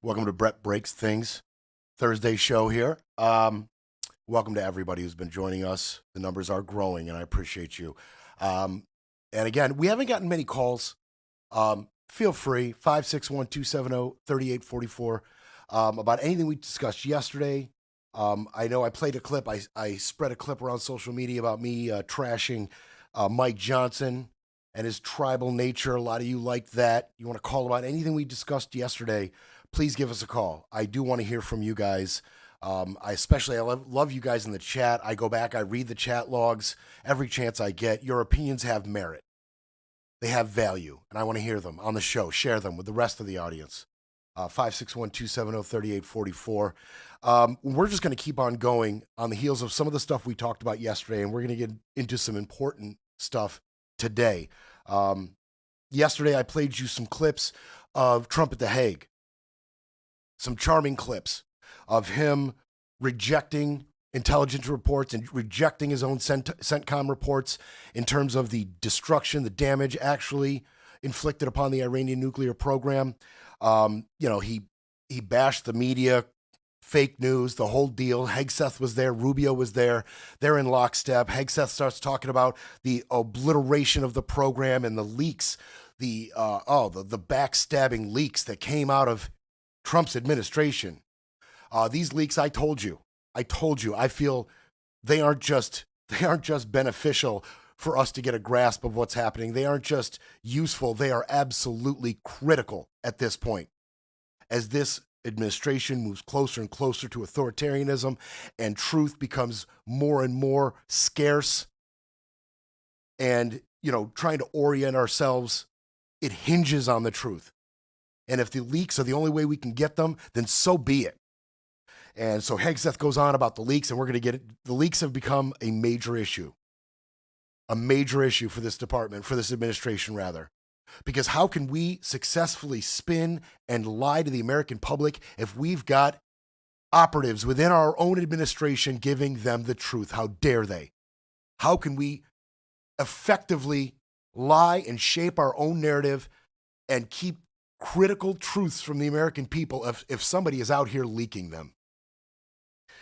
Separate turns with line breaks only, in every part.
Welcome to Brett Breaks Things Thursday show here. Welcome to everybody who's been joining us. The numbers are growing, and I appreciate you. And again, we haven't gotten many calls. Feel free, 561-270-3844, about anything we discussed yesterday. I know I played a clip. I spread a clip around social media about me trashing Mike Johnson and his tribal nature. A lot of you like that. You want to call about anything we discussed yesterday, please give us a call. I do want to hear from you guys. I love you guys in the chat. I go back, I read the chat logs every chance I get. Your opinions have merit. They have value, and I want to hear them on the show. Share them with the rest of the audience. 561-270-3844. We're just going to keep on going on the heels of some of the stuff we talked about yesterday, and we're going to get into some important stuff today. Yesterday, I played you some clips of Trump at The Hague. Some charming clips of him rejecting intelligence reports and rejecting his own CENTCOM reports in terms of the destruction, the damage actually inflicted upon the Iranian nuclear program. He bashed the media, fake news, the whole deal. Hegseth was there. Rubio was there. They're in lockstep. Hegseth starts talking about the obliteration of the program and the leaks, the backstabbing leaks that came out of Trump's administration. These leaks, I told you, I feel they aren't just beneficial for us to get a grasp of what's happening. They aren't just useful. They are absolutely critical at this point. As this administration moves closer and closer to authoritarianism and truth becomes more and more scarce, and, trying to orient ourselves, it hinges on the truth. And if the leaks are the only way we can get them, then so be it. And so Hegseth goes on about the leaks, and we're going to get it. The leaks have become a major issue for this department, for this administration, rather. Because how can we successfully spin and lie to the American public if we've got operatives within our own administration giving them the truth? How dare they? How can we effectively lie and shape our own narrative and keep critical truths from the American people if somebody is out here leaking them?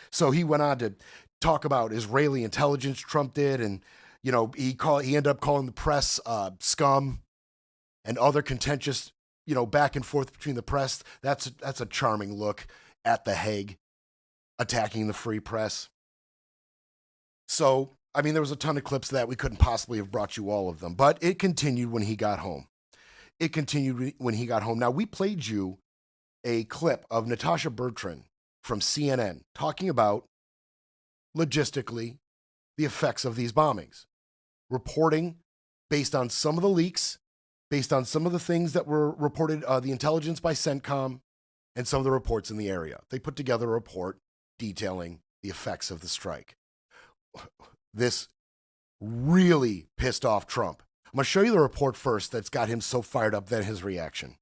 So he went on to talk about Israeli intelligence, Trump did, and he ended up calling the press scum and other contentious, back and forth between the press. That's a charming look at The Hague, attacking the free press. So, there was a ton of clips of that. We couldn't possibly have brought you all of them, but it continued when he got home. Now, we played you a clip of Natasha Bertrand from CNN talking about, logistically, the effects of these bombings, reporting based on some of the leaks, based on some of the things that were reported, the intelligence by CENTCOM, and some of the reports in the area. They put together a report detailing the effects of the strike. This really pissed off Trump. I'm going to show you the report first that's got him so fired up, then his reaction.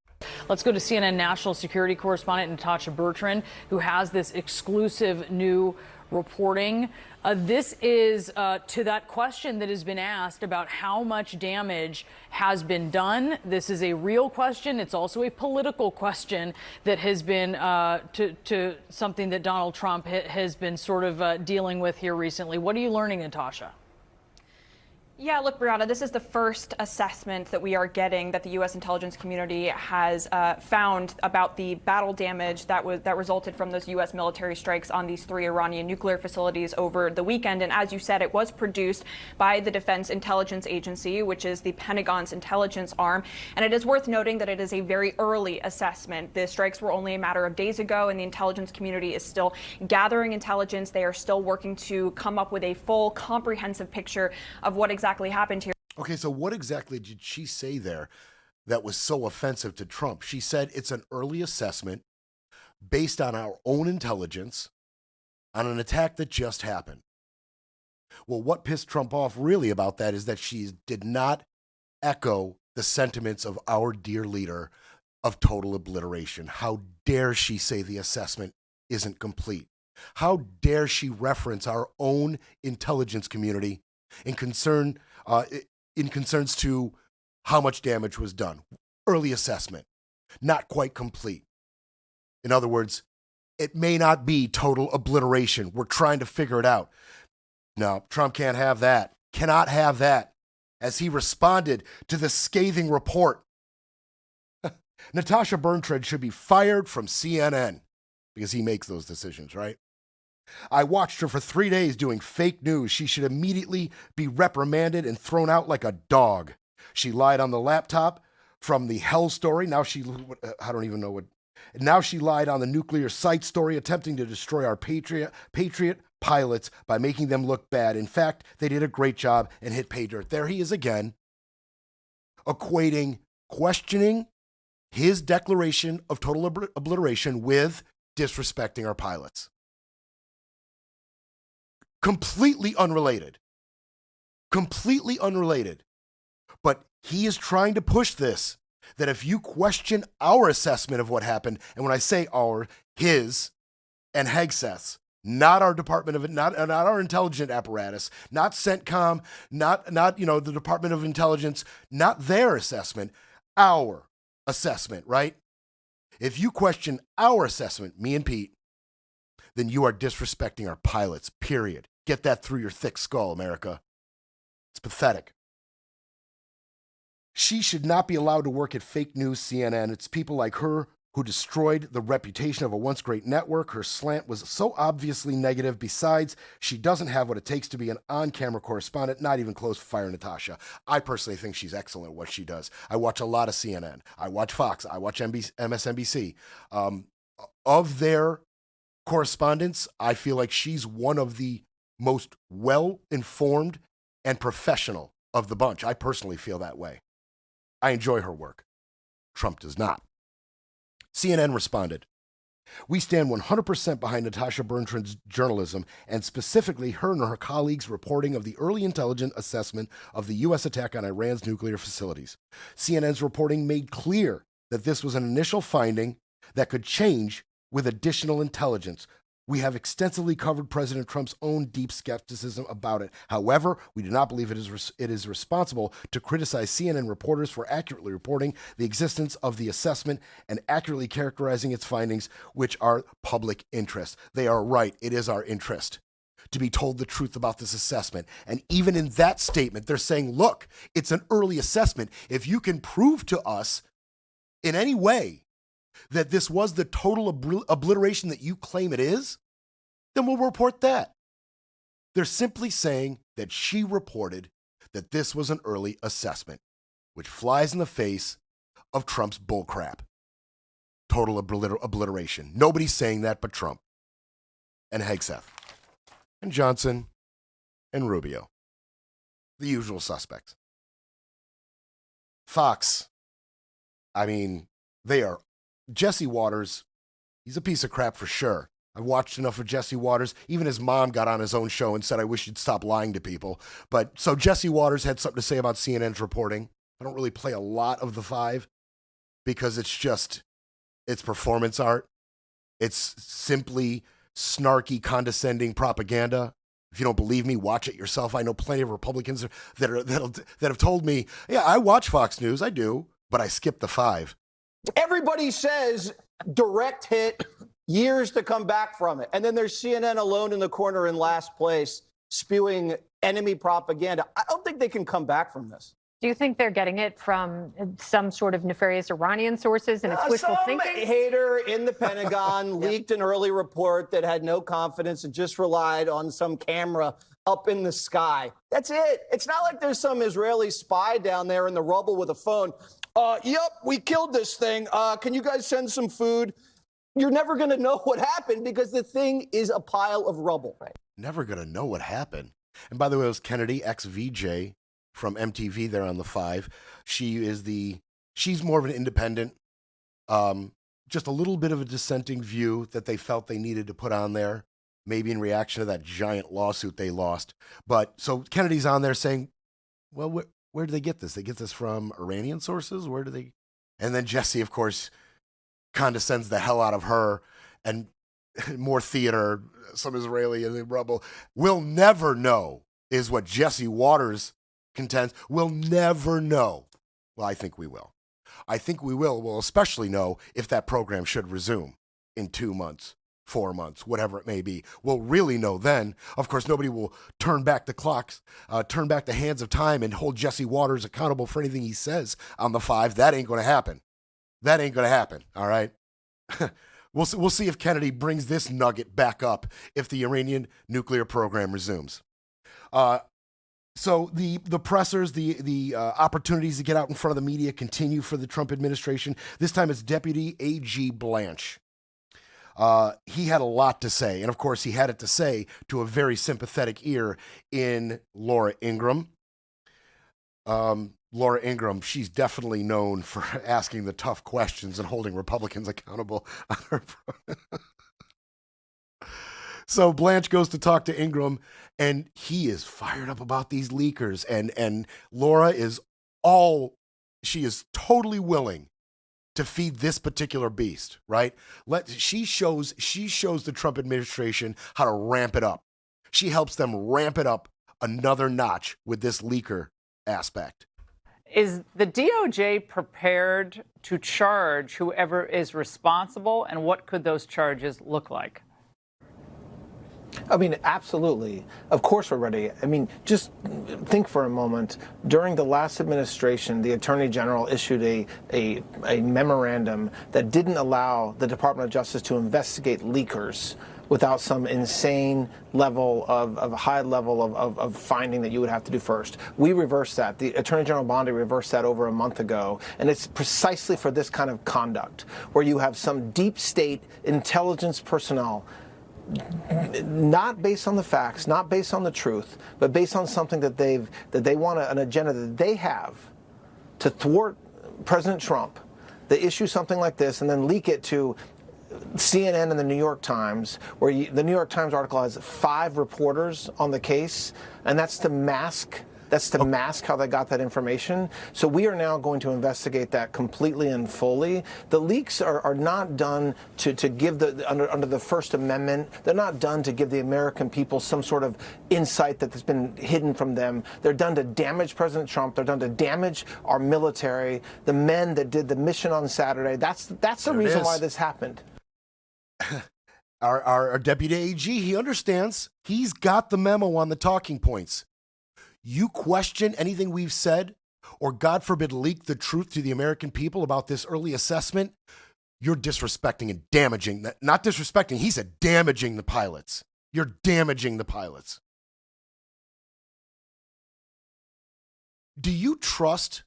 Let's go to CNN national security correspondent Natasha Bertrand, who has this exclusive new reporting. This is to that question that has been asked about how much damage has been done. This is a real question. It's also a political question that has been to something that Donald Trump has been sort of dealing with here recently. What are you learning, Natasha?
Yeah, look, Brianna, this is the first assessment that we are getting that the U.S. intelligence community has found about the battle damage that resulted from those U.S. military strikes on these 3 Iranian nuclear facilities over the weekend. And as you said, it was produced by the Defense Intelligence Agency, which is the Pentagon's intelligence arm. And it is worth noting that it is a very early assessment. The strikes were only a matter of days ago, and the intelligence community is still gathering intelligence. They are still working to come up with a full, comprehensive picture of what exactly happened here.
Okay, so what exactly did she say there that was so offensive to Trump? She said it's an early assessment based on our own intelligence on an attack that just happened. Well, what pissed Trump off really about that is that she did not echo the sentiments of our dear leader of total obliteration. How dare she say the assessment isn't complete? How dare she reference our own intelligence community in concerns to how much damage was done? Early assessment, not quite complete. In other words, it may not be total obliteration. We're trying to figure it out. No, Trump can't have that. Cannot have that. As he responded to the scathing report, Natasha Bertrand should be fired from CNN because he makes those decisions, right? I watched her for 3 days doing fake news. She should immediately be reprimanded and thrown out like a dog. She lied on the laptop from the Hell story. Now she lied on the nuclear site story, attempting to destroy our patriot pilots by making them look bad. In fact, they did a great job and hit pay dirt. There he is again, questioning his declaration of total obliteration with disrespecting our pilots. Completely unrelated. Completely unrelated. But he is trying to push this, that if you question our assessment of what happened, and when I say our, his and Hegseth's, not our not our intelligence apparatus, not CENTCOM, not the Department of Intelligence, not their assessment, our assessment, right? If you question our assessment, me and Pete, then you are disrespecting our pilots, period. Get that through your thick skull, America. It's pathetic. She should not be allowed to work at fake news CNN. It's people like her who destroyed the reputation of a once great network. Her slant was so obviously negative. Besides, she doesn't have what it takes to be an on-camera correspondent, not even close to fire Natasha. I personally think she's excellent at what she does. I watch a lot of CNN. I watch Fox. I watch MSNBC. Of their correspondents, I feel like she's one of the most well-informed and professional of the bunch. I personally feel that way. I enjoy her work. Trump does not. CNN responded, "We stand 100% behind Natasha Bertrand's journalism, and specifically her and her colleagues' reporting of the early intelligence assessment of the U.S. attack on Iran's nuclear facilities. CNN's reporting made clear that this was an initial finding that could change with additional intelligence. We have extensively covered President Trump's own deep skepticism about it. However, we do not believe it is responsible to criticize CNN reporters for accurately reporting the existence of the assessment and accurately characterizing its findings, which are public interest." They are right. It is our interest to be told the truth about this assessment. And even in that statement, they're saying, look, it's an early assessment. If you can prove to us in any way that this was the total obliteration that you claim it is, then we'll report that. They're simply saying that she reported that this was an early assessment, which flies in the face of Trump's bullcrap. Total obliteration. Nobody's saying that but Trump and Hegseth and Johnson and Rubio. The usual suspects. Fox, they are. Jesse Waters, he's a piece of crap for sure. I've watched enough of Jesse Waters. Even his mom got on his own show and said, I wish you'd stop lying to people. But so Jesse Waters had something to say about CNN's reporting. I don't really play a lot of the five because it's performance art. It's simply snarky, condescending propaganda. If you don't believe me, watch it yourself. I know plenty of Republicans that have told me, yeah, I watch Fox News. I do, but I skip the five.
Everybody says direct hit, years to come back from it. And then there's CNN alone in the corner in last place, spewing enemy propaganda. I don't think they can come back from this.
Do you think they're getting it from some sort of nefarious Iranian sources and it's wishful thinking?
Some hater in the Pentagon leaked an early report that had no confidence and just relied on some camera up in the sky. That's it. It's not like there's some Israeli spy down there in the rubble with a phone. Yep, we killed this thing. Can you guys send some food? You're never going to know what happened because the thing is a pile of rubble. Right?
Never going to know what happened. And by the way, it was Kennedy, ex-VJ from MTV there on the five. She's more of an independent, just a little bit of a dissenting view that they felt they needed to put on there, maybe in reaction to that giant lawsuit they lost. But so Kennedy's on there saying, well, where do they get this? They get this from Iranian sources? Where do they? And then Jesse, of course, condescends the hell out of her and more theater, some Israeli and the rubble. We'll never know is what Jesse Waters contends. We'll never know. Well, I think we will. I think we will. We'll especially know if that program should resume in 2 months, 4 months, whatever it may be. We'll really know then. Of course, nobody will turn back the clocks, turn back the hands of time and hold Jesse Waters accountable for anything he says on the 5. That ain't going to happen. That ain't going to happen, all right? We'll see if Kennedy brings this nugget back up if the Iranian nuclear program resumes. So the pressers, the opportunities to get out in front of the media continue for the Trump administration. This time it's Deputy AG Blanche. He had a lot to say, and of course he had it to say to a very sympathetic ear in Laura Ingraham. Laura Ingraham, she's definitely known for asking the tough questions and holding Republicans accountable on her. So Blanche goes to talk to Ingraham, and he is fired up about these leakers, and Laura is she is totally willing to feed this particular beast, right? She shows the Trump administration how to ramp it up. She helps them ramp it up another notch with this leaker aspect.
Is the DOJ prepared to charge whoever is responsible, and what could those charges look like?
I mean, absolutely. Of course we're ready. I mean, just think for a moment. During the last administration, the Attorney General issued a memorandum that didn't allow the Department of Justice to investigate leakers without some insane level of high level of finding that you would have to do first. We reversed that. The Attorney General Bondi reversed that over a month ago, and it's precisely for this kind of conduct, where you have some deep state intelligence personnel, not based on the facts, not based on the truth, but based on something that they want an agenda that they have to thwart President Trump. They issue something like this and then leak it to CNN and the New York Times, where the New York Times article has 5 reporters on the case, and that's to mask how they got that information. So we are now going to investigate that completely and fully. The leaks are not done to give under the First Amendment. They're not done to give the American people some sort of insight that has been hidden from them. They're done to damage President Trump. They're done to damage our military, the men that did the mission on Saturday. That's the reason why this happened.
Our deputy AG, he understands. He's got the memo on the talking points. You question anything we've said, or God forbid leak the truth to the American people about this early assessment, you're disrespecting and damaging, not disrespecting, he said damaging the pilots. You're damaging the pilots. Do you trust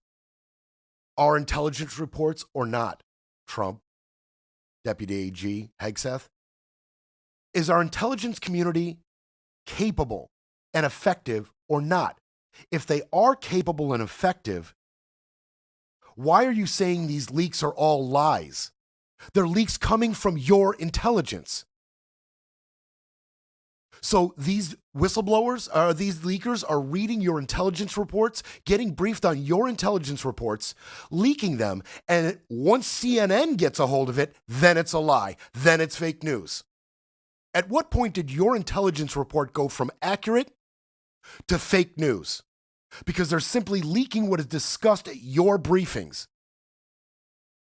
our intelligence reports or not, Trump, Deputy AG, Hegseth? Is our intelligence community capable and effective or not? If they are capable and effective, why are you saying these leaks are all lies? They're leaks coming from your intelligence. So these whistleblowers, these leakers are reading your intelligence reports, getting briefed on your intelligence reports, leaking them, and once CNN gets a hold of it, then it's a lie. Then it's fake news. At what point did your intelligence report go from accurate to fake news? Because they're simply leaking what is discussed at your briefings.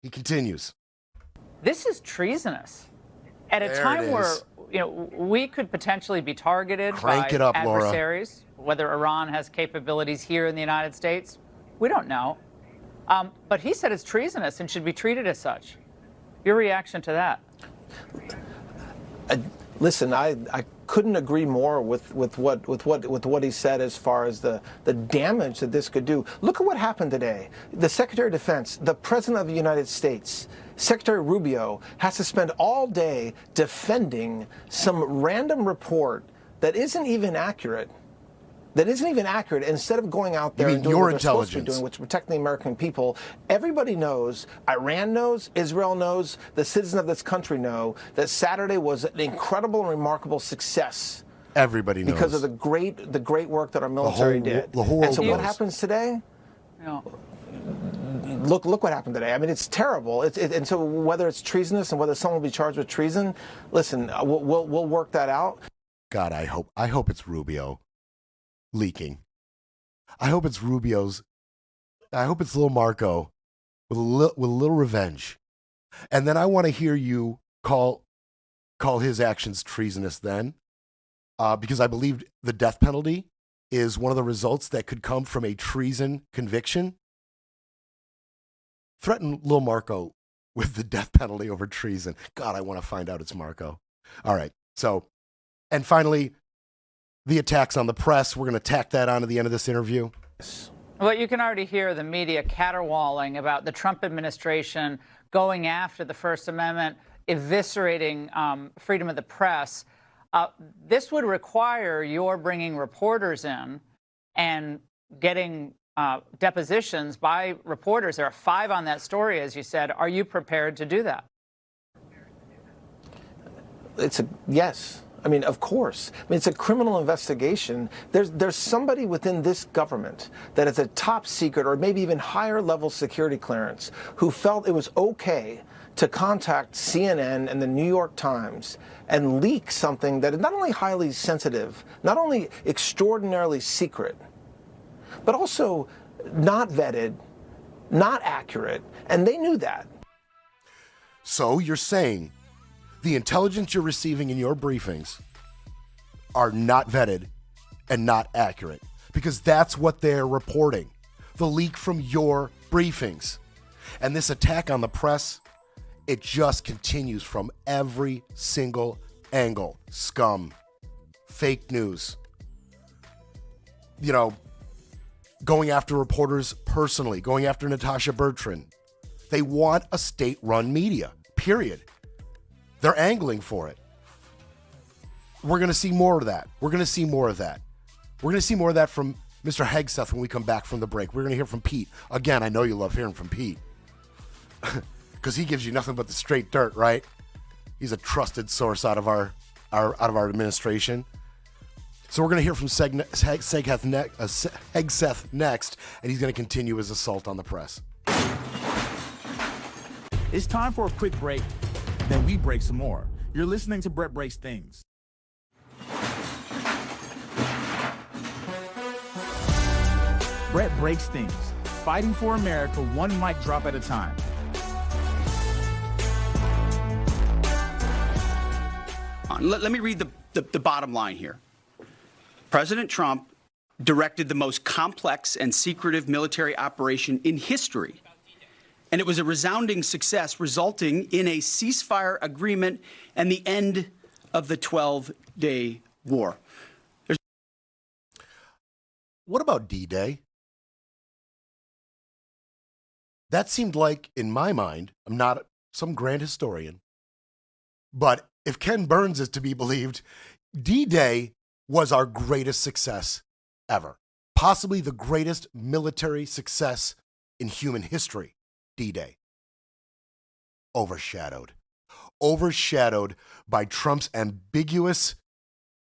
He continues.
This is treasonous. At a time where we could potentially be targeted by adversaries, whether Iran has capabilities here in the United States, we don't know. But he said it's treasonous and should be treated as such. Your reaction to that?
Listen, I couldn't agree more with what he said as far as the damage that this could do. Look at what happened today. The Secretary of Defense, the President of the United States, Secretary Rubio, has to spend all day defending some random report that isn't even accurate. Instead of going out there and doing what they're supposed to be doing, which is protecting the American people. Everybody knows, Iran knows, Israel knows, the citizens of this country know that Saturday was an incredible and remarkable success.
Everybody knows.
Because of the great work that our military did. And so what happens today? Look what happened today. I mean, it's terrible. And so whether it's treasonous and whether someone will be charged with treason, listen, we'll work that out.
God, I hope it's Rubio leaking. I hope it's Rubio's. I hope it's little Marco with a little revenge. And then I want to hear you call call his actions treasonous then, because I believed the death penalty is one of the results that could come from a treason conviction. Threaten Lil Marco with the death penalty over treason. God, I want to find out it's Marco. All right. So, and finally, the attacks on the press. We're going to tack that on to the end of this interview.
Well, you can already hear the media caterwauling about the Trump administration going after the First Amendment, eviscerating freedom of the press. This would require your bringing reporters in and getting depositions by reporters. There are 5 on that story, as you said. Are you prepared to do that?
Yes. I mean, of course. I mean, it's a criminal investigation. There's somebody within this government that is a top secret or maybe even higher level security clearance who felt it was okay to contact CNN and the New York Times and leak something that is not only highly sensitive, not only extraordinarily secret, but also not vetted, not accurate, and they knew that.
So you're saying the intelligence you're receiving in your briefings are not vetted and not accurate, because that's what they're reporting, the leak from your briefings. And this attack on the press, it just continues from every single angle. Scum, fake news, you know, going after reporters personally, going after Natasha Bertrand. They want a state-run media, period. They're angling for it. We're going to see more of that. We're going to see more of that. We're going to see more of that from Mr. Hegseth when we come back from the break. We're going to hear from Pete. Again, I know you love hearing from Pete because he gives you nothing but the straight dirt, right? He's a trusted source out of our administration. So we're going to hear from Hegseth next, and he's going to continue his assault on the press.
It's time for a quick break. Then we break some more. You're listening to Brett Breaks Things. Brett Breaks Things. Fighting for America, one mic drop at a time.
Let me read the bottom line here. President Trump directed the most complex and secretive military operation in history. And it was a resounding success, resulting in a ceasefire agreement and the end of the 12-day war.
What about D-Day? That seemed like, in my mind, I'm not some grand historian, but if Ken Burns is to be believed, D-Day was our greatest success ever. Possibly the greatest military success in human history. D-Day. Overshadowed by Trump's ambiguous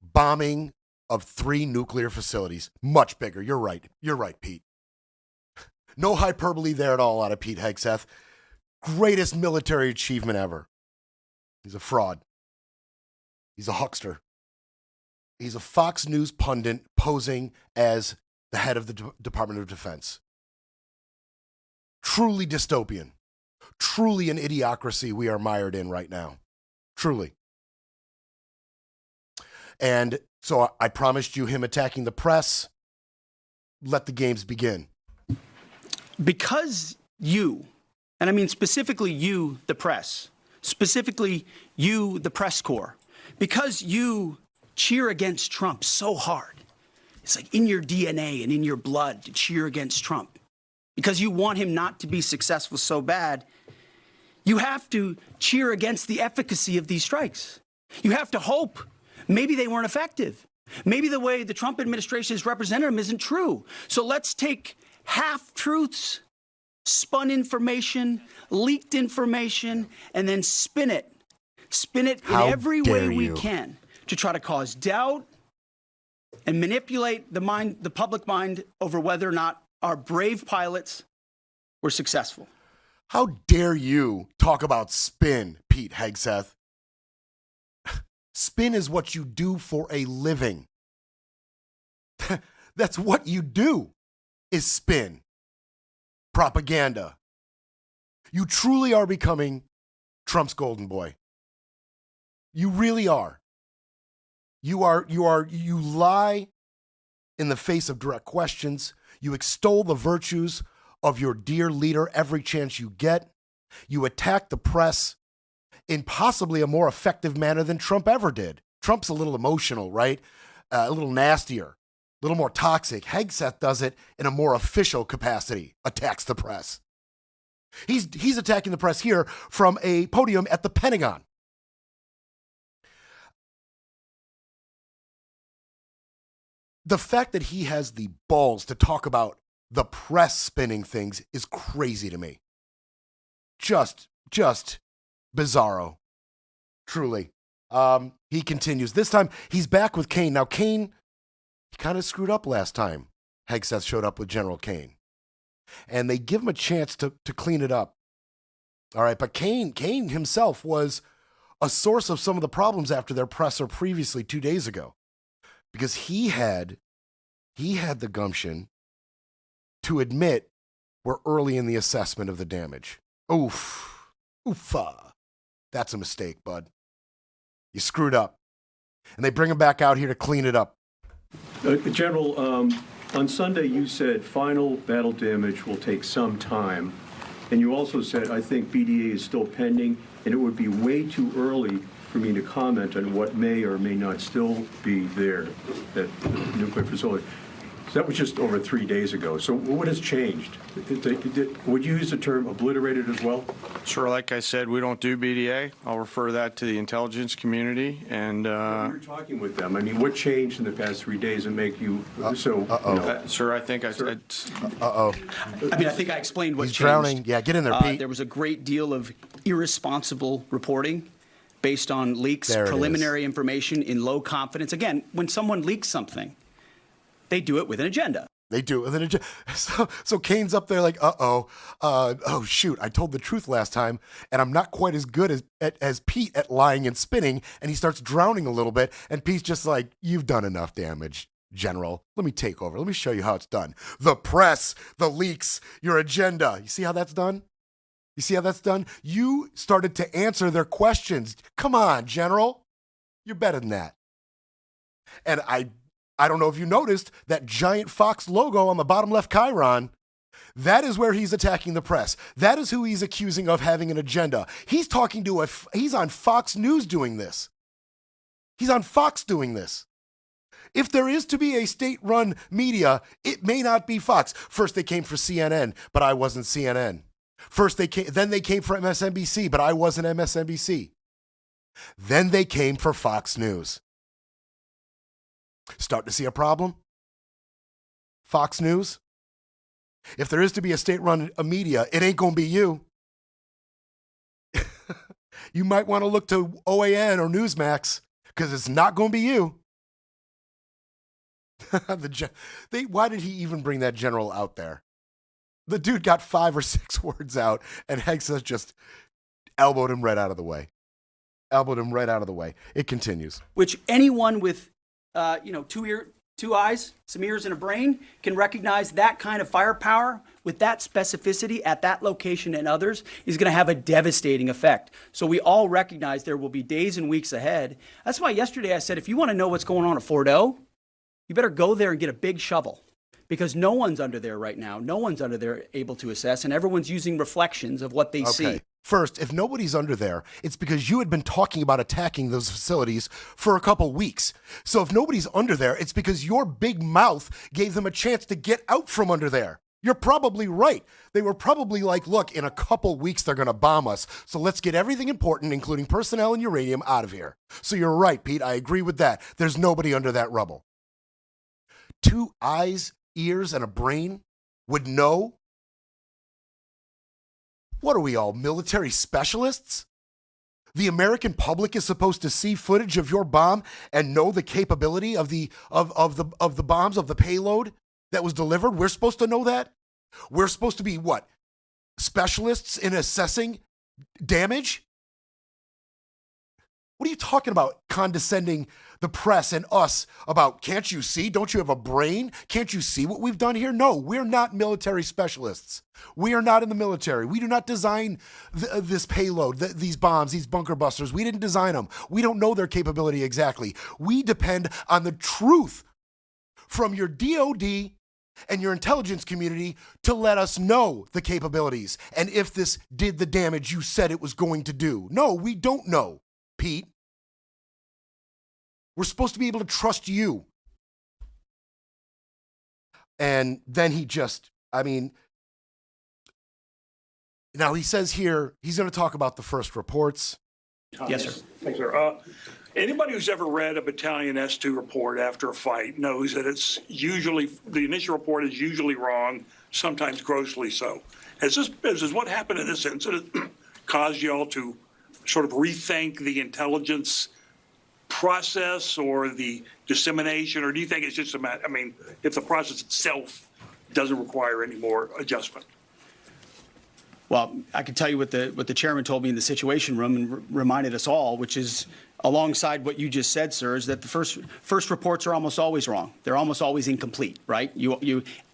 bombing of 3 nuclear facilities. Much bigger. You're right, Pete. No hyperbole there at all out of Pete Hegseth. Greatest military achievement ever. He's a fraud. He's a huckster. He's a Fox News pundit posing as the head of the Department of Defense. Truly dystopian. Truly an idiocracy we are mired in right now. Truly. And so I promised you him attacking the press. Let the games begin.
Because you, and I mean specifically you, the press, specifically you, the press corps, because you cheer against Trump so hard, it's like in your DNA and in your blood to cheer against Trump, because you want him not to be successful so bad, you have to cheer against the efficacy of these strikes. You have to hope maybe they weren't effective. Maybe the way the Trump administration has represented them isn't true. So let's take half-truths, spun information, leaked information, and then spin it in every way we can to try to cause doubt and manipulate the public mind over whether or not our brave pilots were successful.
How dare you talk about spin, Pete Hegseth? Spin is what you do for a living. That's what you do, is spin. Propaganda. You truly are becoming Trump's golden boy. You really are. You lie in the face of direct questions. You extol the virtues of your dear leader every chance you get. You attack the press in possibly a more effective manner than Trump ever did. Trump's a little emotional, right? A little nastier, a little more toxic. Hegseth does it in a more official capacity, attacks the press. He's attacking the press here from a podium at the Pentagon. The fact that he has the balls to talk about the press spinning things is crazy to me. Just bizarro. Truly. He continues. This time, he's back with Kane. Now, Kane, he kind of screwed up last time Hegseth showed up with General Kane. And they give him a chance to clean it up. All right, but Kane himself was a source of some of the problems after their presser previously 2 days ago. Because he had the gumption to admit we're early in the assessment of the damage. Oofa. That's a mistake, bud. You screwed up. And they bring him back out here to clean it up.
General, on Sunday you said final battle damage will take some time. And you also said, I think BDA is still pending, and it would be way too early for me to comment on what may or may not still be there at the nuclear facility. So that was just over 3 days ago. So what has changed? Would you use the term obliterated as well?
Sure. Like I said, we don't do BDA. I'll refer that to the intelligence community. And
you're talking with them. I mean, what changed in the past 3 days and make you so?
Sir, I think I said.
I mean, I think I explained what
He's
changed.
drowning. Yeah, get in there, Pete.
There was a great deal of irresponsible reporting based on leaks, preliminary information in low confidence. Again, when someone leaks something, they do it with an agenda.
They do it with an agenda. So Kane's up there like, oh shoot, I told the truth last time, and I'm not quite as good as Pete at lying and spinning, and he starts drowning a little bit, and Pete's just like, you've done enough damage, General. Let me take over. Let me show you how it's done. The press, the leaks, your agenda. You see how that's done? You see how that's done? You started to answer their questions. Come on, General. You're better than that. And I don't know if you noticed that giant Fox logo on the bottom left chyron. That is where he's attacking the press. That is who he's accusing of having an agenda. He's talking to he's on Fox News doing this. He's on Fox doing this. If there is to be a state-run media, it may not be Fox. First they came for CNN, but I wasn't CNN. Then they came for MSNBC, but I wasn't MSNBC. Then they came for Fox News. Start to see a problem? Fox News? If there is to be a state-run media, it ain't going to be you. You might want to look to OAN or Newsmax, because it's not going to be you. Why did he even bring that general out there? The dude got 5 or 6 words out, and Hegseth just elbowed him right out of the way. It continues.
Which anyone with, 2 eyes, some ears, and a brain can recognize that kind of firepower with that specificity at that location and others is going to have a devastating effect. So we all recognize there will be days and weeks ahead. That's why yesterday I said, if you want to know what's going on at Fordo, you better go there and get a big shovel. Because no one's under there right now. No one's under there able to assess, and everyone's using reflections of what they see.
First, if nobody's under there, it's because you had been talking about attacking those facilities for a couple weeks. So if nobody's under there, it's because your big mouth gave them a chance to get out from under there. You're probably right. They were probably like, look, in a couple weeks, they're going to bomb us. So let's get everything important, including personnel and uranium, out of here. So you're right, Pete. I agree with that. There's nobody under that rubble. 2 eyes, ears, and a brain would know? What are we all, military specialists? The American public is supposed to see footage of your bomb and know the capability of the bombs, of the payload that was delivered? We're supposed to know that? We're supposed to be what? Specialists in assessing damage? What are you talking about, condescending the press and us about, can't you see? Don't you have a brain? Can't you see what we've done here? No, we're not military specialists. We are not in the military. We do not design this payload, these bombs, these bunker busters. We didn't design them. We don't know their capability exactly. We depend on the truth from your DOD and your intelligence community to let us know the capabilities and if this did the damage you said it was going to do. No, we don't know, Pete. We're supposed to be able to trust you. And then he just, now he says here, he's going to talk about the first reports.
Yes, sir. Thanks, sir. Anybody who's ever read a Battalion S2 report after a fight knows that it's usually, the initial report is usually wrong, sometimes grossly so. Has what happened in this incident caused y'all to sort of rethink the intelligence process or the dissemination, or do you think it's just a matter, if the process itself doesn't require any more adjustment?
Well, I can tell you what the chairman told me in the Situation Room and reminded us all, which is alongside what you just said, sir, is that the first reports are almost always wrong. They're almost always incomplete, right?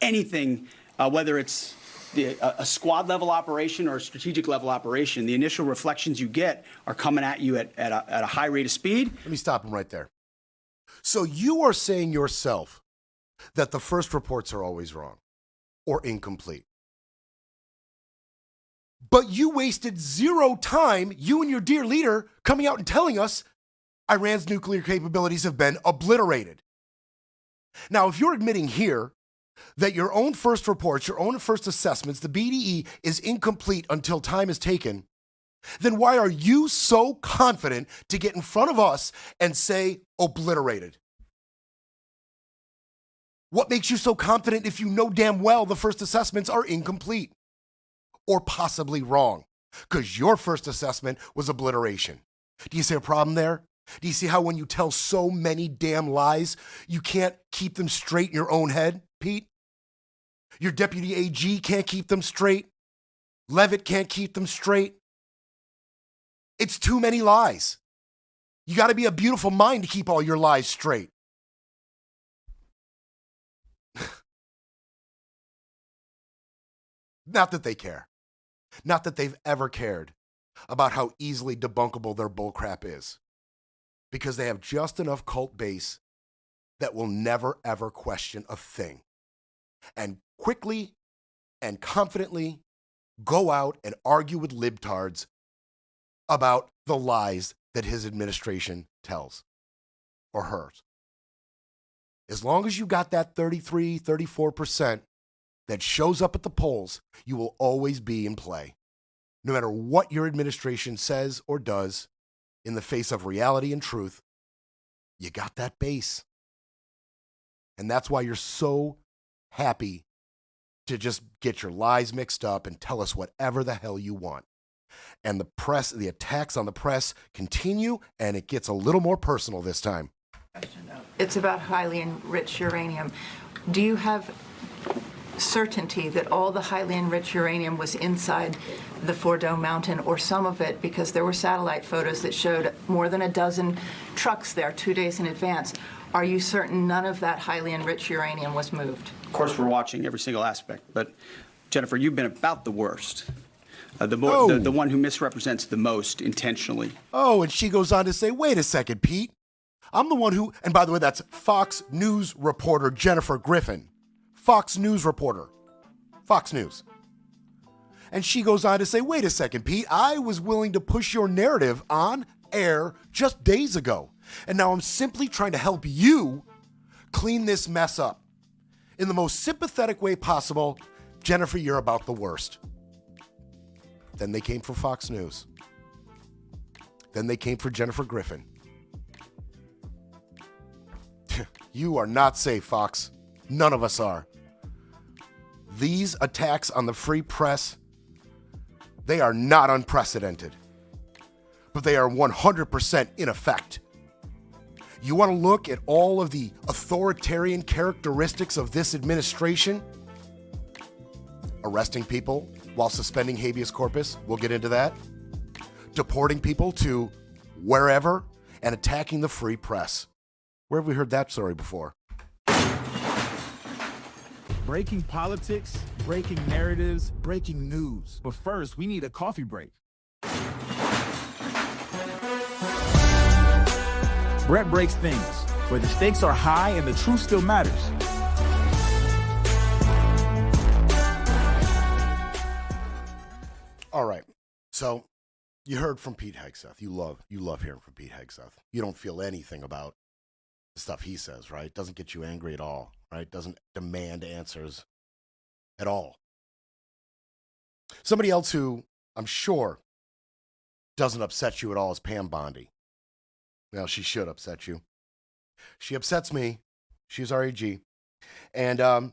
Anything, whether it's a squad level operation or a strategic level operation, the initial reflections you get are coming at you at a high rate of speed.
Let me stop him right there. So you are saying yourself that the first reports are always wrong or incomplete. But you wasted zero time, you and your dear leader, coming out and telling us Iran's nuclear capabilities have been obliterated. Now, if you're admitting here that your own first reports, your own first assessments, the BDE is incomplete until time is taken, then why are you so confident to get in front of us and say obliterated? What makes you so confident if you know damn well the first assessments are incomplete or possibly wrong? Because your first assessment was obliteration. Do you see a problem there? Do you see how when you tell so many damn lies, you can't keep them straight in your own head, Pete? Your deputy AG can't keep them straight. Levitt can't keep them straight. It's too many lies. You got to be a beautiful mind to keep all your lies straight. Not that they care. Not that they've ever cared about how easily debunkable their bullcrap is. Because they have just enough cult base that will never, ever question a thing. And quickly and confidently go out and argue with libtards about the lies that his administration tells or hers. As long as you got that 33, 34% that shows up at the polls, you will always be in play. No matter what your administration says or does, in the face of reality and truth, you got that base. And that's why you're so happy to just get your lies mixed up and tell us whatever the hell you want. And the press, the attacks on the press continue, and it gets a little more personal this time.
It's about highly enriched uranium. Do you have certainty that all the highly enriched uranium was inside the Fordo Mountain, or some of it, because there were satellite photos that showed more than a dozen trucks there 2 days in advance? Are you certain none of that highly enriched uranium was moved?
Of course, we're watching every single aspect, but Jennifer, you've been about the worst. The one who misrepresents the most intentionally.
Oh, and she goes on to say, wait a second, Pete. I'm the one who, and by the way, that's Fox News reporter Jennifer Griffin. Fox News reporter. Fox News. And she goes on to say, wait a second, Pete, I was willing to push your narrative on air just days ago. And now I'm simply trying to help you clean this mess up. In the most sympathetic way possible, Jennifer, you're about the worst. Then they came for Fox News. Then they came for Jennifer Griffin. You are not safe, Fox. None of us are. These attacks on the free press, they are not unprecedented, but they are 100% in effect. You want to look at all of the authoritarian characteristics of this administration? Arresting people while suspending habeas corpus, we'll get into that. Deporting people to wherever, and attacking the free press. Where have we heard that story before?
Breaking politics, breaking narratives, breaking news. But first, we need a coffee break. Brett breaks things, where the stakes are high and the truth still matters.
All right. So you heard from Pete Hegseth. You love hearing from Pete Hegseth. You don't feel anything about the stuff he says, right? Doesn't get you angry at all, right? Doesn't demand answers at all. Somebody else who I'm sure doesn't upset you at all is Pam Bondi. Well, she should upset you. She upsets me. She's our AG. And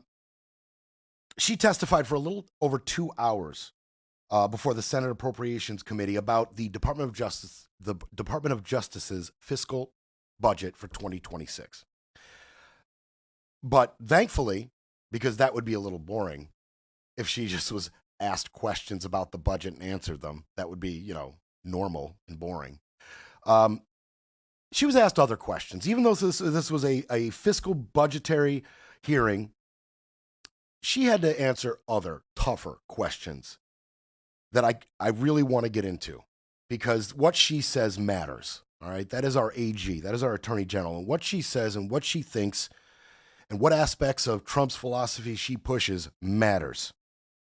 she testified for a little over 2 hours before the Senate Appropriations Committee about the Department of Justice's fiscal budget for 2026. But thankfully, because that would be a little boring if she just was asked questions about the budget and answered them, that would be, normal and boring. She was asked other questions. Even though this was a fiscal budgetary hearing, she had to answer other tougher questions that I really want to get into, because what she says matters. All right. That is our AG. That is our Attorney General. And what she says and what she thinks and what aspects of Trump's philosophy she pushes matters.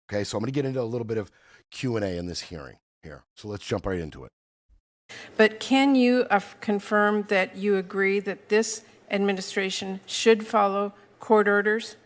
Okay. So I'm going to get into a little bit of Q&A in this hearing here. So let's jump right into it.
But can you confirm that you agree that this administration should follow court orders?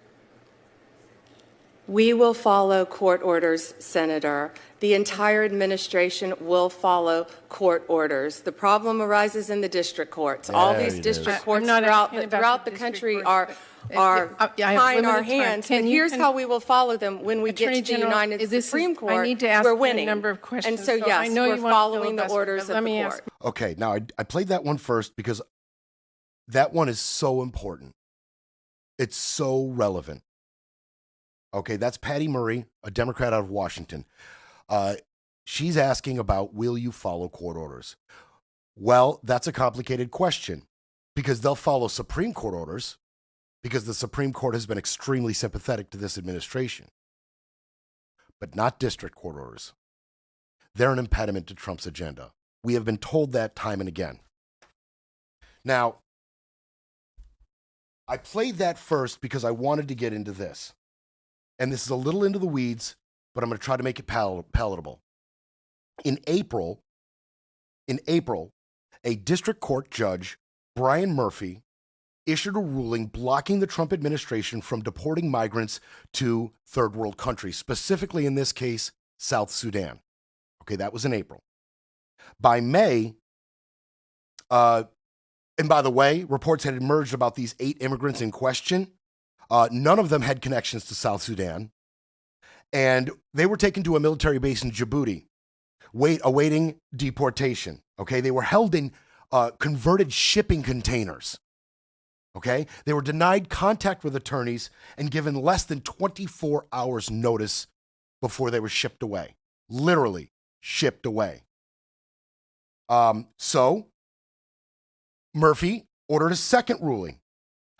We will follow court orders, Senator. The entire administration will follow court orders. The problem arises in the district courts. All these district courts throughout the country are tying our hands. But here's how we will follow them when we get to the United Supreme Court.
I need to ask
we're winning.
A number of questions.
And so, yes, we're following the orders of the court.
Okay, now I played that one first because that one is so important. It's so relevant. Okay, that's Patty Murray, a Democrat out of Washington. She's asking about, will you follow court orders? Well, that's a complicated question because they'll follow Supreme Court orders because the Supreme Court has been extremely sympathetic to this administration, but not district court orders. They're an impediment to Trump's agenda. We have been told that time and again. Now, I played that first because I wanted to get into this. And this is a little into the weeds, but I'm going to try to make it palatable. In April, a district court judge, Brian Murphy, issued a ruling blocking the Trump administration from deporting migrants to third world countries, specifically in this case, South Sudan. Okay, that was in April. By May, and by the way, reports had emerged about these 8 immigrants in question. None of them had connections to South Sudan, and they were taken to a military base in Djibouti, awaiting deportation. Okay, they were held in converted shipping containers. Okay, they were denied contact with attorneys and given less than 24 hours notice before they were shipped away. Literally shipped away. So Murphy ordered a second ruling,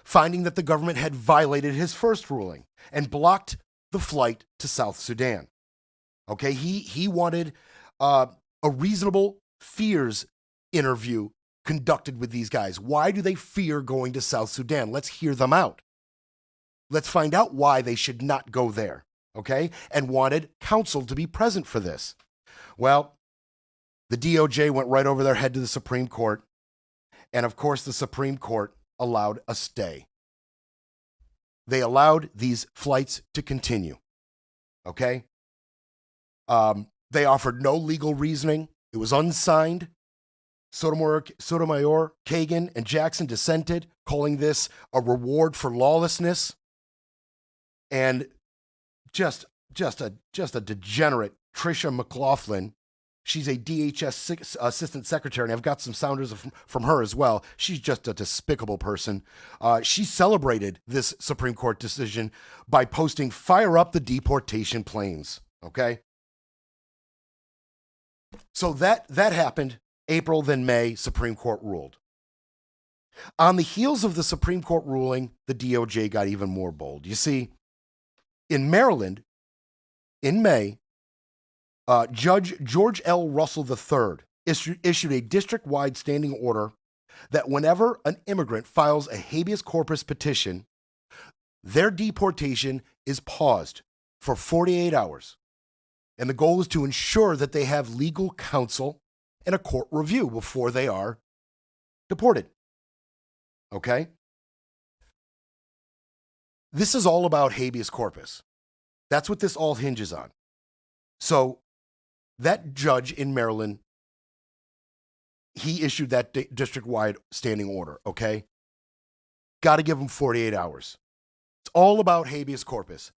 finding that the government had violated his first ruling and blocked the flight to South Sudan. Okay, he wanted a reasonable fears interview conducted with these guys. Why do they fear going to South Sudan? Let's hear them out. Let's find out why they should not go there, okay? And wanted counsel to be present for this. Well, the DOJ went right over their head to the Supreme Court, and of course the Supreme Court allowed a stay. They allowed these flights to continue, okay? They offered no legal reasoning. It was unsigned. Sotomayor, Kagan, and Jackson dissented, calling this a reward for lawlessness. And just a degenerate Tricia McLaughlin. She's a DHS assistant secretary, and I've got some sounders from her as well. She's just a despicable person. She celebrated this Supreme Court decision by posting, "Fire up the deportation planes." Okay? So that happened. April, then May, Supreme Court ruled. On the heels of the Supreme Court ruling, the DOJ got even more bold. You see, in Maryland, in May, Judge George L. Russell III issued a district-wide standing order that whenever an immigrant files a habeas corpus petition, their deportation is paused for 48 hours. And the goal is to ensure that they have legal counsel and a court review before they are deported. Okay? This is all about habeas corpus. That's what this all hinges on. So that judge in Maryland, he issued that district-wide standing order, okay? Got to give him 48 hours. It's all about habeas corpus.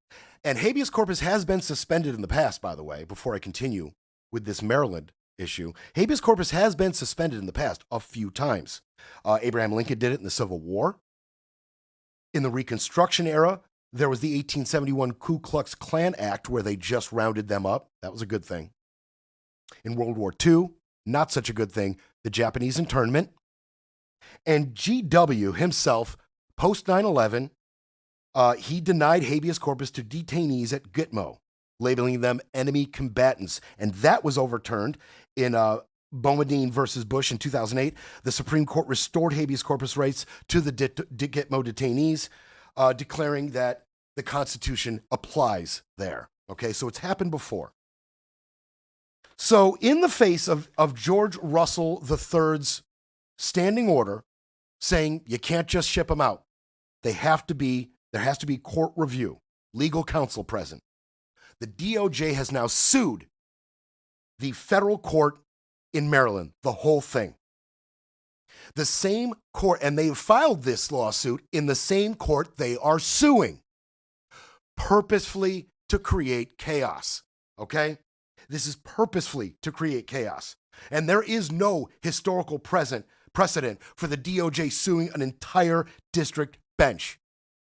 And habeas corpus has been suspended in the past, by the way, before I continue with this Maryland issue. Habeas corpus has been suspended in the past a few times. Abraham Lincoln did it in the Civil War. In the Reconstruction era, there was the 1871 Ku Klux Klan Act where they just rounded them up. That was a good thing. In World War II, not such a good thing. The Japanese internment. And GW himself, post 9/11, he denied habeas corpus to detainees at Gitmo, labeling them enemy combatants. And that was overturned in Boumediene versus Bush in 2008. The Supreme Court restored habeas corpus rights to the Gitmo detainees, declaring that the Constitution applies there. Okay, so it's happened before. So in the face of George Russell III's standing order saying you can't just ship them out, there has to be court review, legal counsel present. The DOJ has now sued the federal court in Maryland, the whole thing. The same court, and they filed this lawsuit in the same court they are suing, purposefully to create chaos, okay? This is purposefully to create chaos. And there is no historical precedent for the DOJ suing an entire district bench.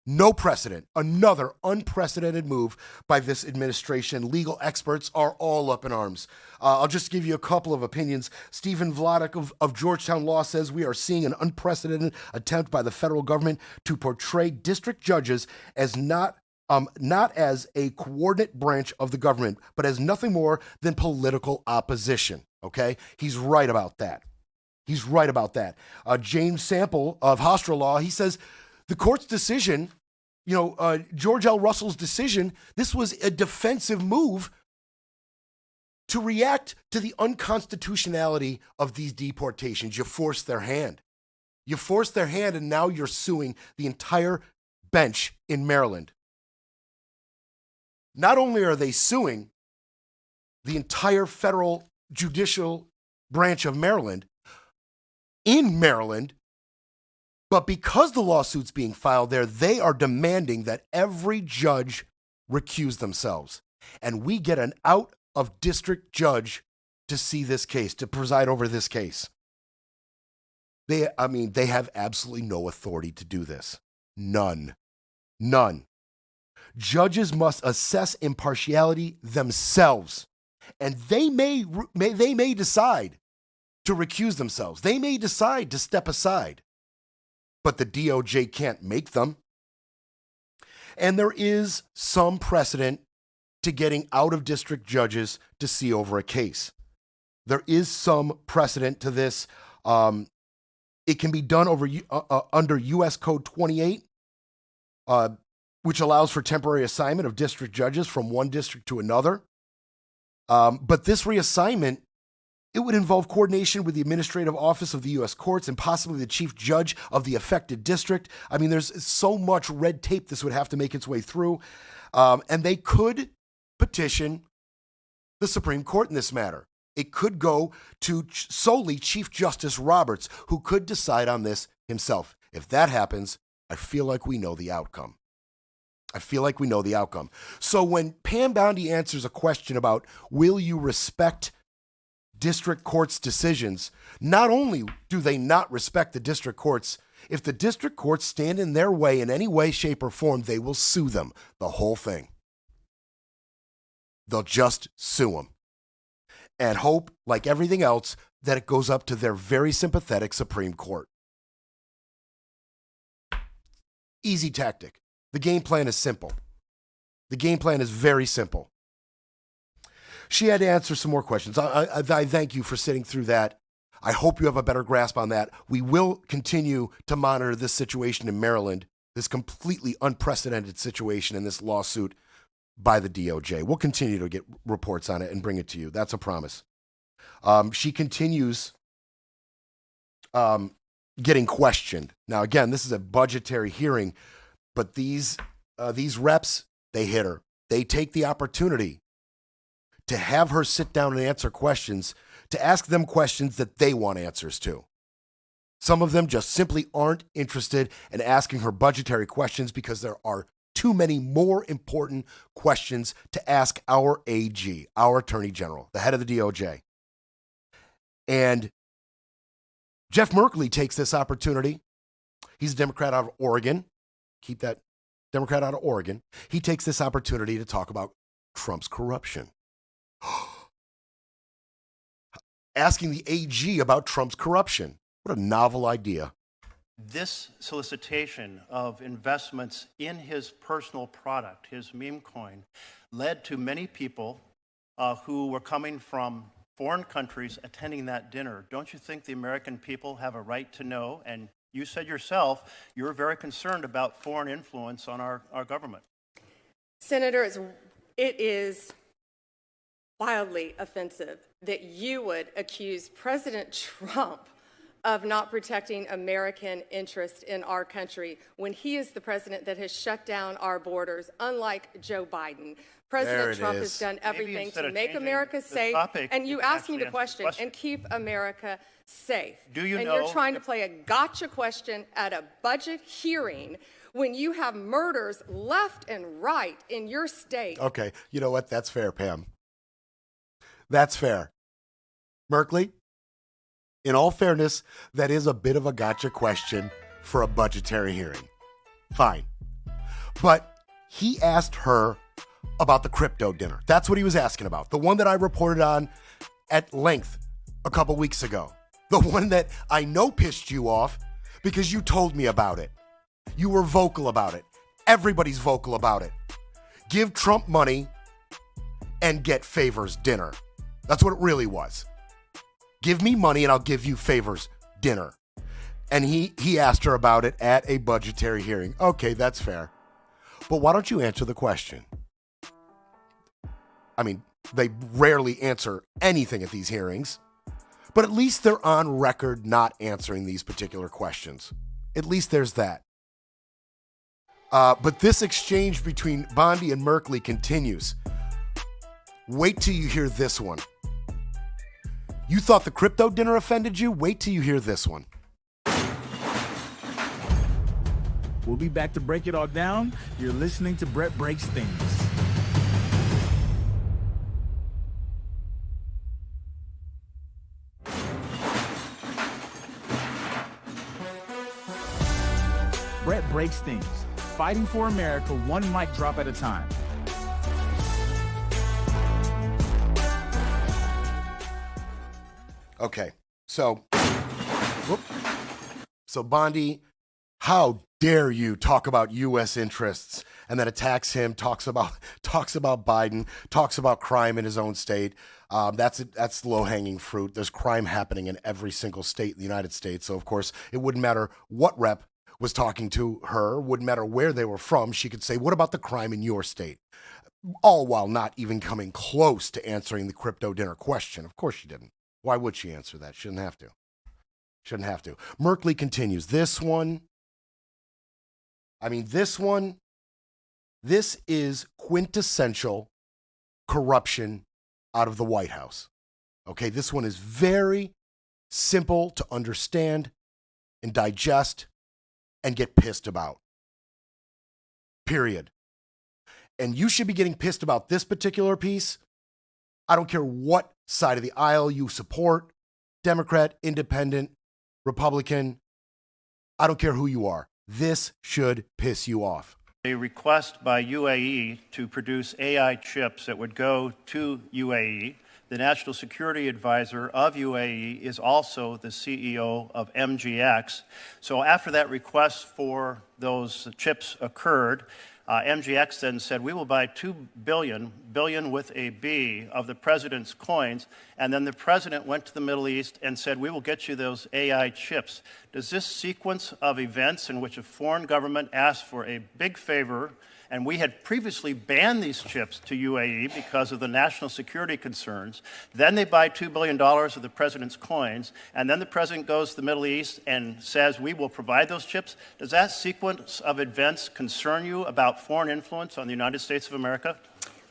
No precedent. Another unprecedented move by this administration. Legal experts are all up in arms. I'll just give you a couple of opinions. Stephen Vladeck of Georgetown Law says we are seeing an unprecedented attempt by the federal government to portray district judges as not as a coordinate branch of the government, but as nothing more than political opposition. Okay? He's right about that. He's right about that. James Sample of Hofstra Law, he says, the court's decision, George L. Russell's decision, this was a defensive move to react to the unconstitutionality of these deportations. You forced their hand. You forced their hand, and now you're suing the entire bench in Maryland. Not only are they suing the entire federal judicial branch of Maryland, in Maryland, but because the lawsuit's being filed there, they are demanding that every judge recuse themselves. And we get an out-of-district judge to see this case, to preside over this case. They have absolutely no authority to do this. None. Judges must assess impartiality themselves. And they may decide to recuse themselves. They may decide to step aside. But the DOJ can't make them. And there is some precedent to getting out-of-district judges to see over a case. There is some precedent to this. It can be done under U.S. Code 28, which allows for temporary assignment of district judges from one district to another. But this reassignment, it would involve coordination with the administrative office of the U.S. courts and possibly the chief judge of the affected district. I mean, there's so much red tape this would have to make its way through. And they could petition the Supreme Court in this matter. It could go to solely Chief Justice Roberts, who could decide on this himself. If that happens, I feel like we know the outcome. So when Pam Bondi answers a question about, will you respect district courts' decisions, not only do they not respect the district courts, if the district courts stand in their way in any way, shape, or form, they will sue them, the whole thing. They'll just sue them and hope, like everything else, that it goes up to their very sympathetic Supreme Court. Easy tactic. The game plan is simple. The game plan is very simple. She had to answer some more questions. I thank you for sitting through that. I hope you have a better grasp on that. We will continue to monitor this situation in Maryland, this completely unprecedented situation in this lawsuit by the DOJ. We'll continue to get reports on it and bring it to you. That's a promise. She continues getting questioned. Now, again, this is a budgetary hearing, but these reps, they hit her. They take the opportunity to have her sit down and answer questions, to ask them questions that they want answers to. Some of them just simply aren't interested in asking her budgetary questions because there are too many more important questions to ask our AG, our Attorney General, the head of the DOJ. And Jeff Merkley takes this opportunity. He's a Democrat out of Oregon. Keep that Democrat out of Oregon. He takes this opportunity to talk about Trump's corruption. Asking the AG about Trump's corruption. What a novel idea.
This solicitation of investments in his personal product, his meme coin, led to many people who were coming from foreign countries attending that dinner. Don't you think the American people have a right to know? And you said yourself you're very concerned about foreign influence on our government.
Senator, it is wildly offensive that you would accuse President Trump of not protecting American interests in our country when he is the president that has shut down our borders, unlike Joe Biden. President Trump has done everything to make America safe. And you asked me the question, and keep America safe.
Do you know?
And you're trying to play a gotcha question at a budget hearing when you have murders left and right in your state.
Okay, you know what? That's fair, Pam. That's fair. Merkley, in all fairness, that is a bit of a gotcha question for a budgetary hearing. Fine. But he asked her about the crypto dinner. That's what he was asking about. The one that I reported on at length a couple weeks ago. The one that I know pissed you off because you told me about it. You were vocal about it. Everybody's vocal about it. Give Trump money and get favors dinner. That's what it really was. Give me money and I'll give you favors dinner. And he asked her about it at a budgetary hearing. Okay, that's fair. But why don't you answer the question? I mean, they rarely answer anything at these hearings, but at least they're on record not answering these particular questions. At least there's that. But this exchange between Bondi and Merkley continues. Wait till you hear this one. You thought the crypto dinner offended you? Wait till you hear this one.
We'll be back to break it all down. You're listening to Brett Breaks Things. Brett Breaks Things. Fighting for America, one mic drop at a time.
Okay, so Bondi, how dare you talk about U.S. interests and then attacks him, talks about Biden, talks about crime in his own state. That's low-hanging fruit. There's crime happening in every single state in the United States. So, of course, it wouldn't matter what rep was talking to her, wouldn't matter where they were from. She could say, what about the crime in your state? All while not even coming close to answering the crypto dinner question. Of course she didn't. Why would she answer that? Shouldn't have to. Shouldn't have to. Merkley continues. This is quintessential corruption out of the White House. Okay, this one is very simple to understand and digest and get pissed about. Period. And you should be getting pissed about this particular piece. I don't care what side of the aisle you support, Democrat, Independent, Republican. I don't care who you are. This should piss you off.
A request by UAE to produce AI chips that would go to UAE the national security advisor of UAE, is also the CEO of MGX. So after that request for those chips occurred, MGX then said, we will buy 2 billion with a B, of the president's coins. And then the president went to the Middle East and said, we will get you those AI chips. Does this sequence of events in which a foreign government asked for a big favor, and we had previously banned these chips to UAE because of the national security concerns. Then they buy $2 billion of the president's coins, and then the president goes to the Middle East and says, we will provide those chips. Does that sequence of events concern you about foreign influence on the United States of America?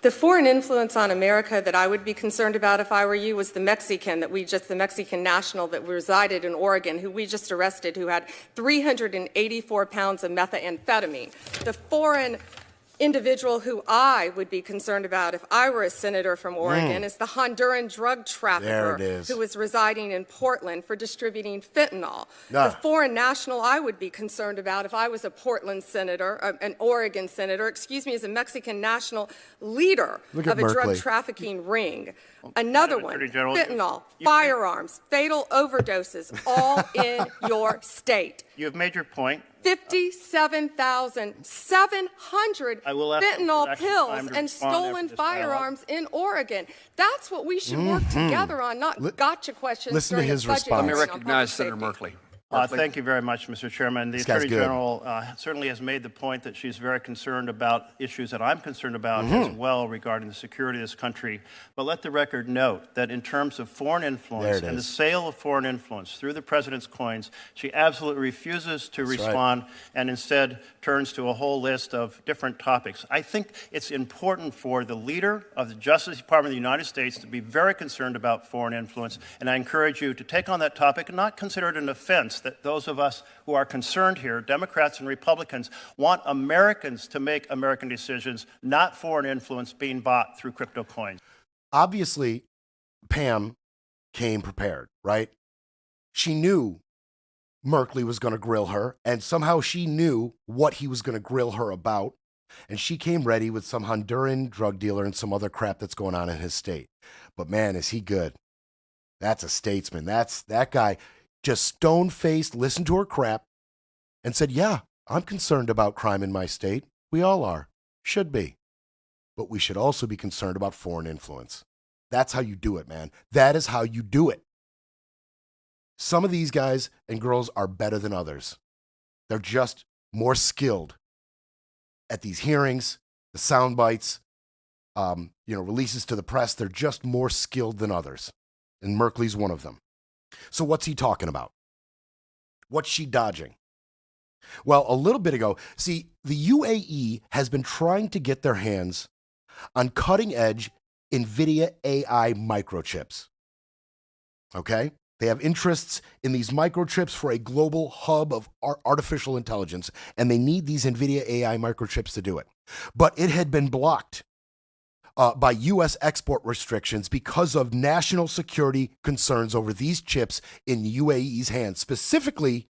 The foreign influence on America that I would be concerned about if I were you was the Mexican national that resided in Oregon, who we just arrested, who had 384 pounds of methamphetamine. The foreign individual who I would be concerned about if I were a senator from Oregon is the Honduran drug trafficker who was residing in Portland for distributing fentanyl. The foreign national I would be concerned about if I was a Portland senator, an Oregon senator, is a Mexican national leader of a drug trafficking ring. Another one, fentanyl, firearms, fatal overdoses, all in your state.
You have made your point.
57,700 fentanyl pills and stolen firearms in Oregon. That's what we should work together on, not gotcha questions.
Listen to his response.
Let me recognize Senator Merkley.
Thank you very much, Mr. Chairman. The Attorney General certainly has made the point that she's very concerned about issues that I'm concerned about as well regarding the security of this country. But let the record note that in terms of foreign influence and the sale of foreign influence through the president's coins, she absolutely refuses to respond and instead turns to a whole list of different topics. I think it's important for the leader of the Justice Department of the United States to be very concerned about foreign influence, and I encourage you to take on that topic and not consider it an offense that those of us who are concerned here, Democrats and Republicans, want Americans to make American decisions, not foreign influence being bought through crypto coins.
Obviously, Pam came prepared, right? She knew Merkley was going to grill her, and somehow she knew what he was going to grill her about, and she came ready with some Honduran drug dealer and some other crap that's going on in his state. But man, is he good. That's a statesman. That guy just stone-faced, listened to her crap, and said, yeah, I'm concerned about crime in my state. We all are. Should be. But we should also be concerned about foreign influence. That's how you do it, man. That is how you do it. Some of these guys and girls are better than others. They're just more skilled at these hearings, the sound bites, releases to the press. They're just more skilled than others. And Merkley's one of them. So what's he talking about? What's she dodging? Well, a little bit ago, see, the UAE has been trying to get their hands on cutting-edge NVIDIA AI microchips. Okay? They have interests in these microchips for a global hub of artificial intelligence, and they need these NVIDIA AI microchips to do it. But it had been blocked by U.S. export restrictions because of national security concerns over these chips in UAE's hands. Specifically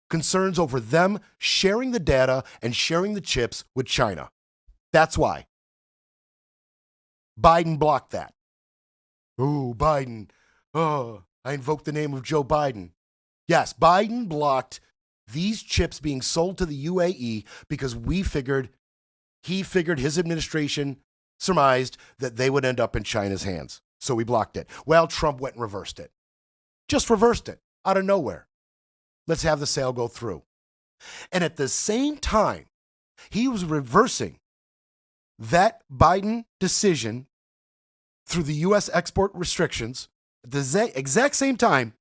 concerns over them sharing the data and sharing the chips with China. That's why. Biden blocked that. Oh, Biden. Oh, I invoked the name of Joe Biden. Yes, Biden blocked these chips being sold to the UAE because he figured his administration surmised that they would end up in China's hands. So we blocked it. Well, Trump went and reversed it. Just reversed it out of nowhere. Let's have the sale go through. And at the same time, he was reversing that Biden decision through the U.S. export restrictions. At the exact same time,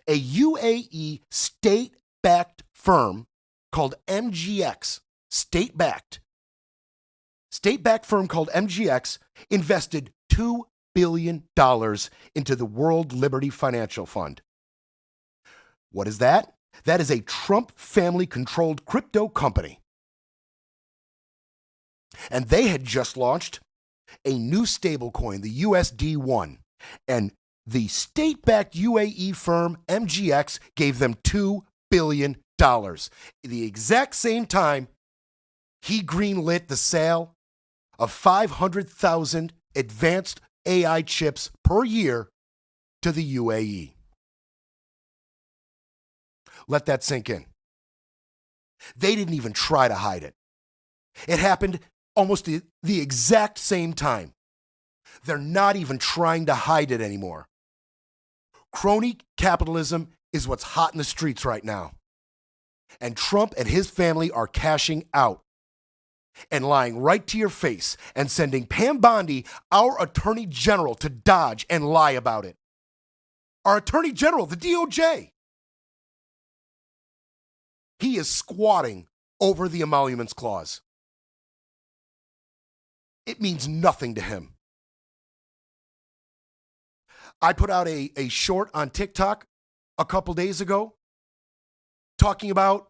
a UAE state-backed firm called MGX, state-backed firm called MGX invested $2 billion into the World Liberty Financial Fund. What is that? That is a Trump family-controlled crypto company. And they had just launched a new stablecoin, the USD1. And the state-backed UAE firm, MGX, gave them $2 billion. At the exact same time, he greenlit the sale of 500,000 advanced AI chips per year to the UAE. Let that sink in. They didn't even try to hide it. It happened almost the exact same time. They're not even trying to hide it anymore. Crony capitalism is what's hot in the streets right now. And Trump and his family are cashing out and lying right to your face and sending Pam Bondi, our attorney general, to dodge and lie about it. Our attorney general, the DOJ. He is squatting over the emoluments clause. It means nothing to him. I put out a short on TikTok a couple days ago talking about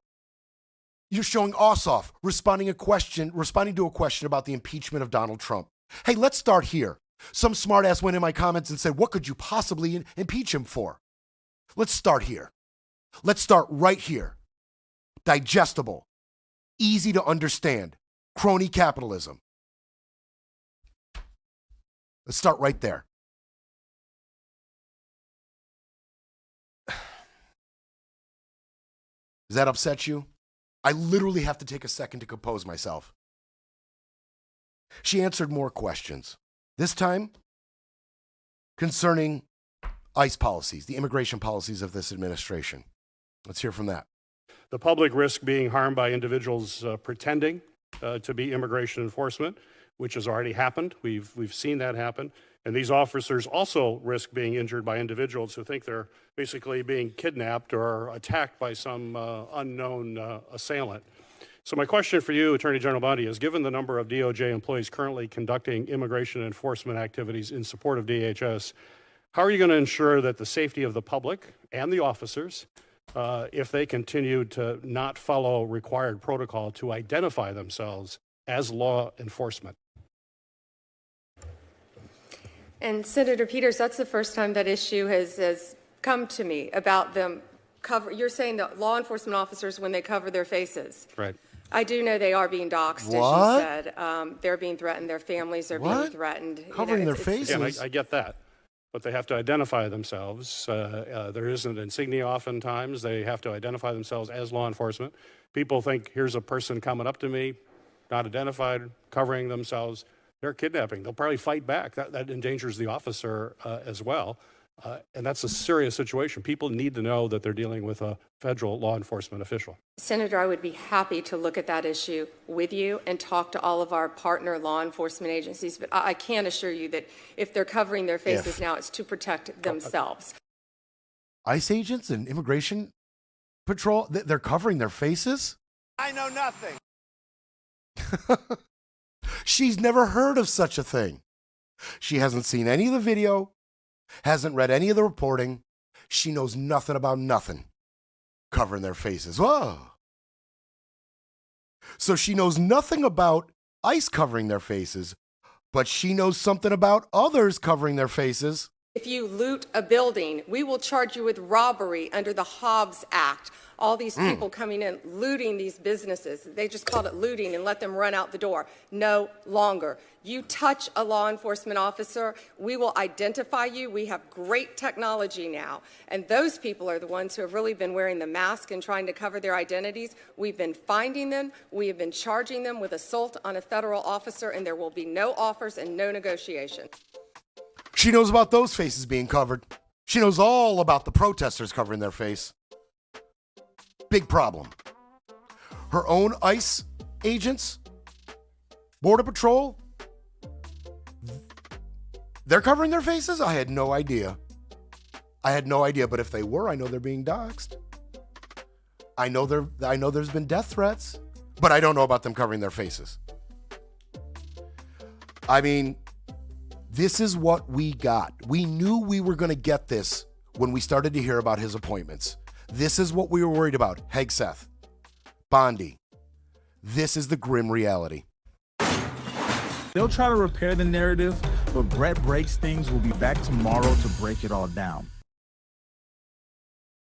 you're showing Ossoff responding to a question about the impeachment of Donald Trump. Hey, let's start here. Some smartass went in my comments and said, what could you possibly impeach him for? Let's start here. Let's start right here. Digestible, easy to understand, crony capitalism. Let's start right there. Does that upset you? I literally have to take a second to compose myself. She answered more questions, this time concerning ICE policies, the immigration policies of this administration. Let's hear from that.
The public risk being harmed by individuals pretending to be immigration enforcement, which has already happened. We've seen that happen. And these officers also risk being injured by individuals who think they're basically being kidnapped or attacked by some unknown assailant. So my question for you, Attorney General Bondi, is given the number of DOJ employees currently conducting immigration enforcement activities in support of DHS, how are you going to ensure that the safety of the public and the officers, if they continue to not follow required protocol to identify themselves as law enforcement?
And Senator Peters, that's the first time that issue has come to me about them you're saying that law enforcement officers, when they cover their faces.
Right.
I do know they are being doxxed, as you said. They're being threatened. Their families are being threatened.
Covering their faces?
Yeah, I get that. But they have to identify themselves. There is an insignia oftentimes. They have to identify themselves as law enforcement. People think, here's a person coming up to me, not identified, covering themselves. They're kidnapping. They'll probably fight back. That endangers the officer as well. And that's a serious situation. People need to know that they're dealing with a federal law enforcement official.
Senator, I would be happy to look at that issue with you and talk to all of our partner law enforcement agencies. But I can assure you that if they're covering their faces now, it's to protect themselves.
ICE agents and immigration patrol, they're covering their faces?
I know nothing.
She's never heard of such a thing. She hasn't seen any of the video, hasn't read any of the reporting. She knows nothing about nothing. Covering their faces. Whoa. So she knows nothing about ICE covering their faces, but she knows something about others covering their faces.
If you loot a building, we will charge you with robbery under the Hobbs Act. All these people coming in, looting these businesses. They just called it looting and let them run out the door. No longer. You touch a law enforcement officer, we will identify you. We have great technology now. And those people are the ones who have really been wearing the mask and trying to cover their identities. We've been finding them. We have been charging them with assault on a federal officer, and there will be no offers and no negotiation.
She knows about those faces being covered. She knows all about the protesters covering their face. Big problem. Her own ICE agents, Border Patrol, they're covering their faces? I had no idea. But if they were, I know they're being doxxed. I know there's been death threats, but I don't know about them covering their faces. I mean, this is what we got. We knew we were going to get this when we started to hear about his appointments. This is what we were worried about. Hegseth, Bondi. This is the grim reality.
They'll try to repair the narrative, but Brett Breaks Things will be back tomorrow to break it all down.